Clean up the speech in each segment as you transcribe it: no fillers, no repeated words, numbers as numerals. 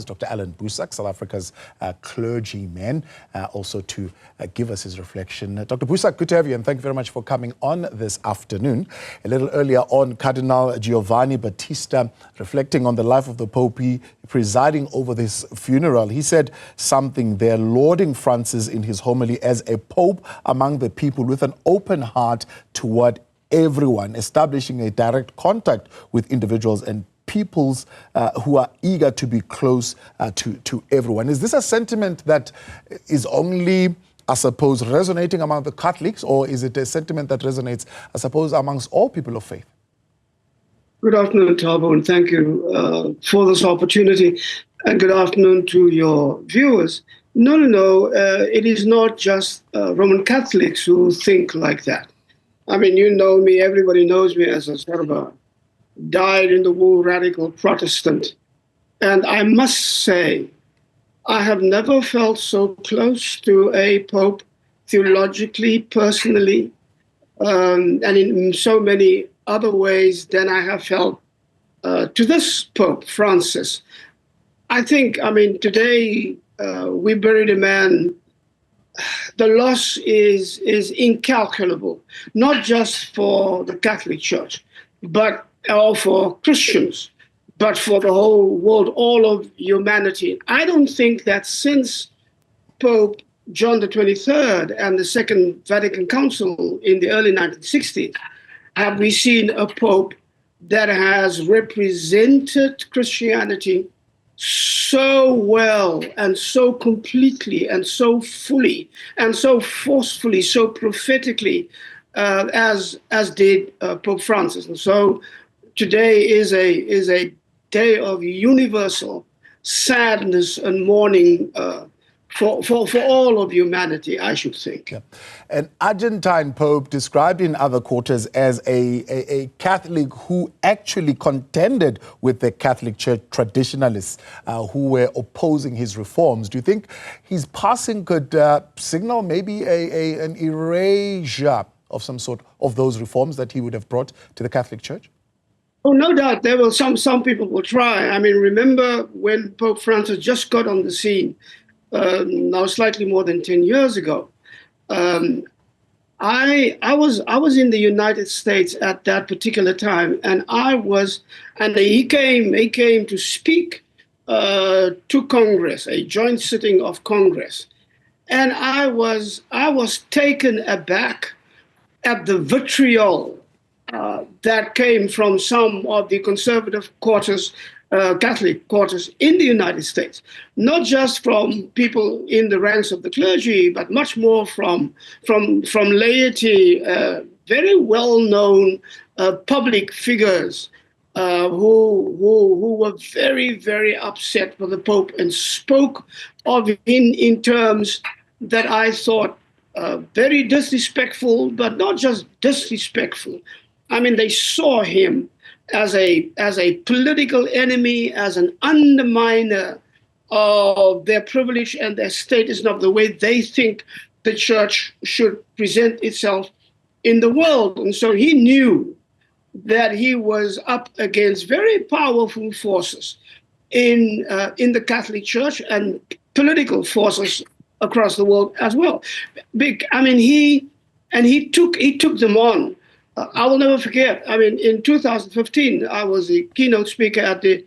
Dr. Allan Boesak, South Africa's clergyman, also to give us his reflection. Dr. Boesak, good to have you, and thank you very much for coming on this afternoon. A little earlier on, Cardinal Giovanni Battista, reflecting on the life of the Pope, presiding over this funeral, he said something there, lauding Francis in his homily as a Pope among the people with an open heart toward everyone, establishing a direct contact with individuals and peoples who are eager to be close to everyone. Is this a sentiment that is only, I suppose, resonating among the Catholics, or is it a sentiment that resonates, I suppose, amongst all people of faith? Good afternoon, Thabo, and thank you for this opportunity. And good afternoon to your viewers. No, it is not just Roman Catholics who think like that. I mean, you know me, everybody knows me as a sort of a dyed-in-the-wool radical Protestant. And I must say, I have never felt so close to a Pope theologically, personally, and in so many other ways than I have felt to this Pope, Francis. I think, today we buried a man. The loss is incalculable, not just for the Catholic Church, or for Christians, but for the whole world, all of humanity. I don't think that since Pope John the 23rd and the Second Vatican Council in the early 1960s, have we seen a Pope that has represented Christianity so well and so completely and so fully and so forcefully, so prophetically as did Pope Francis. And so today is a day of universal sadness and mourning for all of humanity, I should think. Yeah. An Argentine Pope described in other quarters as a Catholic who actually contended with the Catholic Church traditionalists who were opposing his reforms. Do you think his passing could signal maybe an erasure of some sort of those reforms that he would have brought to the Catholic Church? Oh, no doubt. There will some people will try. I mean, remember when Pope Francis just got on the scene, now slightly more than 10 years ago. I was in the United States at that particular time, and he came to speak to Congress, a joint sitting of Congress, and I was taken aback at the vitriol that came from some of the conservative quarters, Catholic quarters in the United States, not just from people in the ranks of the clergy, but much more from laity, very well-known public figures who were very, very upset with the Pope and spoke of him in terms that I thought very disrespectful, but not just disrespectful. I mean, they saw him as a political enemy, as an underminer of their privilege and their status, and of the way they think the church should present itself in the world. And so he knew that he was up against very powerful forces in the Catholic Church and political forces across the world as well. He took them on. I will never forget. I mean, in 2015, I was the keynote speaker at the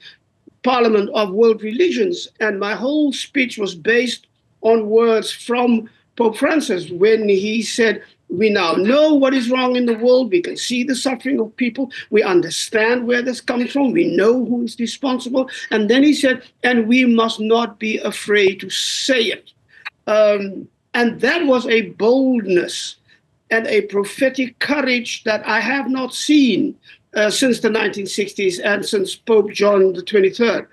Parliament of World Religions, and my whole speech was based on words from Pope Francis when he said, "We now know what is wrong in the world. We can see the suffering of people. We understand where this comes from. We know who is responsible." And then he said, "And we must not be afraid to say it." And that was a boldness and a prophetic courage that I have not seen since the 1960s and since Pope John the 23rd.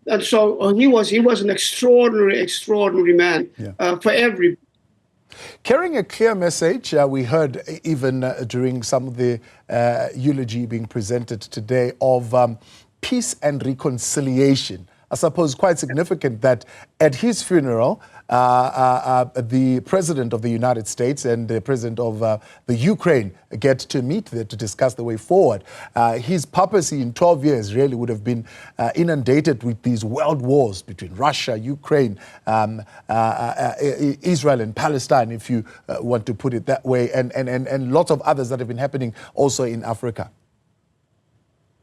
And so he was an extraordinary man for every. Carrying a clear message, we heard even during some of the eulogy being presented today of peace and reconciliation I suppose, quite significant that at his funeral, the President of the United States and the President of the Ukraine get to meet there to discuss the way forward. His papacy in 12 years really would have been inundated with these world wars between Russia, Ukraine, Israel and Palestine, if you want to put it that way, and lots of others that have been happening also in Africa.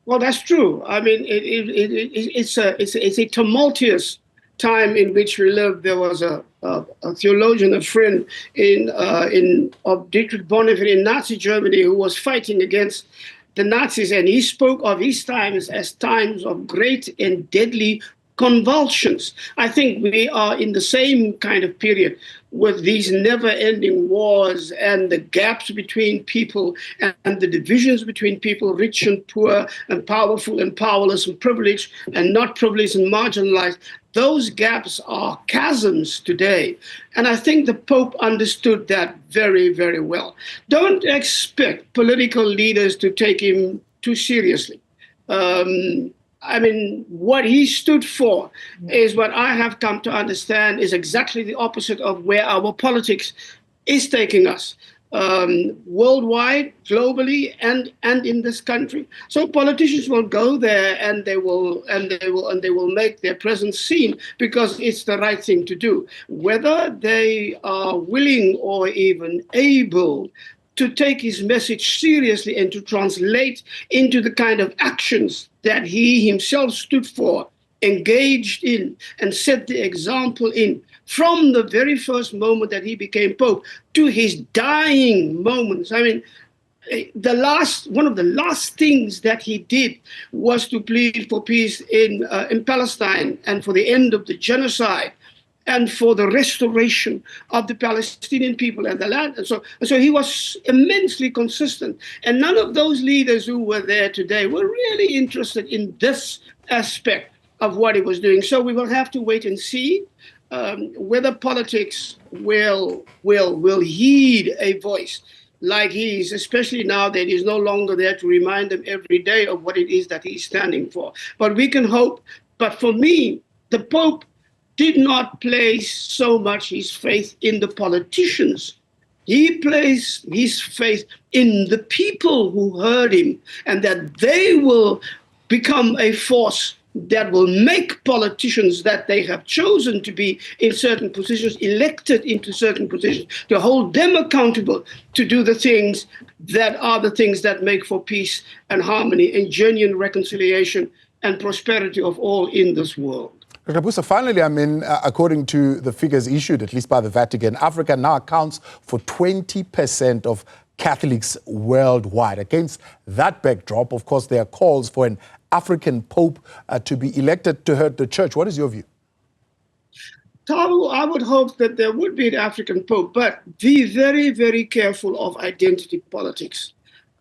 Well, that's true. I mean, it's a tumultuous time in which we live. There was a theologian, a friend of Dietrich Bonhoeffer in Nazi Germany, who was fighting against the Nazis, and he spoke of his times as times of great and deadly convulsions. I think we are in the same kind of period with these never-ending wars and the gaps between people and the divisions between people, rich and poor, and powerful and powerless, and privileged and not privileged, and marginalized. Those gaps are chasms today. And I think the Pope understood that very, very well. Don't expect political leaders to take him too seriously. I mean, what he stood for is what I have come to understand is exactly the opposite of where our politics is taking us, worldwide, globally, and in this country. So politicians will go there and they will make their presence seen because it's the right thing to do. Whether they are willing or even able to take his message seriously and to translate into the kind of actions that he himself stood for, engaged in, and set the example in, from the very first moment that he became Pope to his dying moments. I mean, one of the last things that he did was to plead for peace in Palestine and for the end of the genocide and for the restoration of the Palestinian people and the land. And so he was immensely consistent. And none of those leaders who were there today were really interested in this aspect of what he was doing. So we will have to wait and see whether politics will heed a voice like his, especially now that he's no longer there to remind them every day of what it is that he's standing for. But we can hope. But for me, the Pope did not place so much his faith in the politicians. He placed his faith in the people who heard him, and that they will become a force that will make politicians that they have chosen to be in certain positions, elected into certain positions, to hold them accountable to do the things that are the things that make for peace and harmony and genuine reconciliation and prosperity of all in this world. Dr. Boesak, finally, I mean, according to the figures issued, at least by the Vatican, Africa now accounts for 20% of Catholics worldwide. Against that backdrop, of course, there are calls for an African Pope to be elected to head the church. What is your view? Tabo, I would hope that there would be an African Pope, but be very, very careful of identity politics.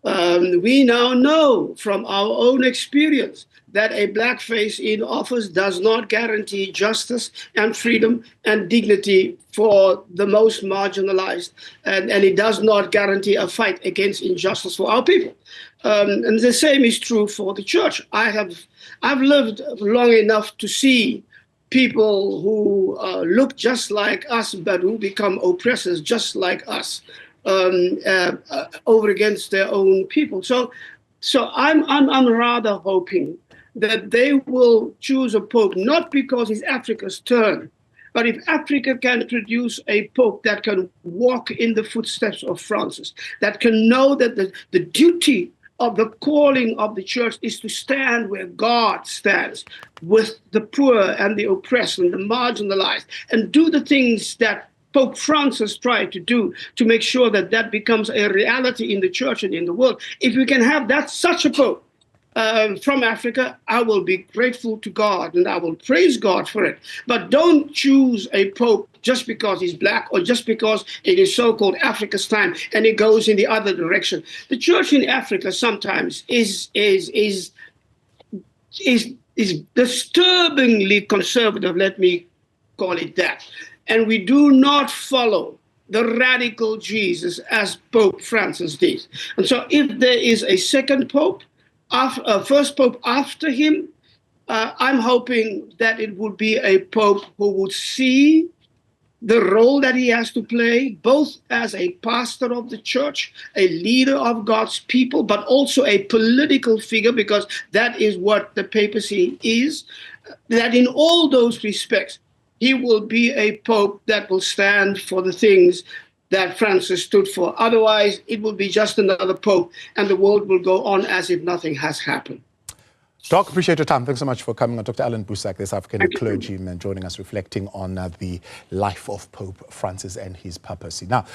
We now know from our own experience that a black face in office does not guarantee justice and freedom and dignity for the most marginalized, and it does not guarantee a fight against injustice for our people. And the same is true for the church. I've lived long enough to see people who look just like us, but who become oppressors just like us. Over against their own people. So I'm rather hoping that they will choose a pope, not because it's Africa's turn, but if Africa can produce a pope that can walk in the footsteps of Francis, that can know that the duty of the calling of the church is to stand where God stands, with the poor and the oppressed and the marginalized, and do the things that Pope Francis tried to do to make sure that that becomes a reality in the church and in the world. If we can have such a Pope from Africa, I will be grateful to God and I will praise God for it. But don't choose a Pope just because he's black or just because it is so-called Africa's time and it goes in the other direction. The church in Africa sometimes is disturbingly conservative, let me call it that. And we do not follow the radical Jesus as Pope Francis did. And so if there is a second Pope, a first Pope after him, I'm hoping that it would be a pope who would see the role that he has to play, both as a pastor of the church, a leader of God's people, but also a political figure, because that is what the papacy is, that in all those respects, he will be a pope that will stand for the things that Francis stood for. Otherwise, it will be just another pope, and the world will go on as if nothing has happened. Doc, appreciate your time. Thanks so much for coming on. Dr. Allan Boesak, this African clergyman, joining us, reflecting on the life of Pope Francis and his papacy. Now,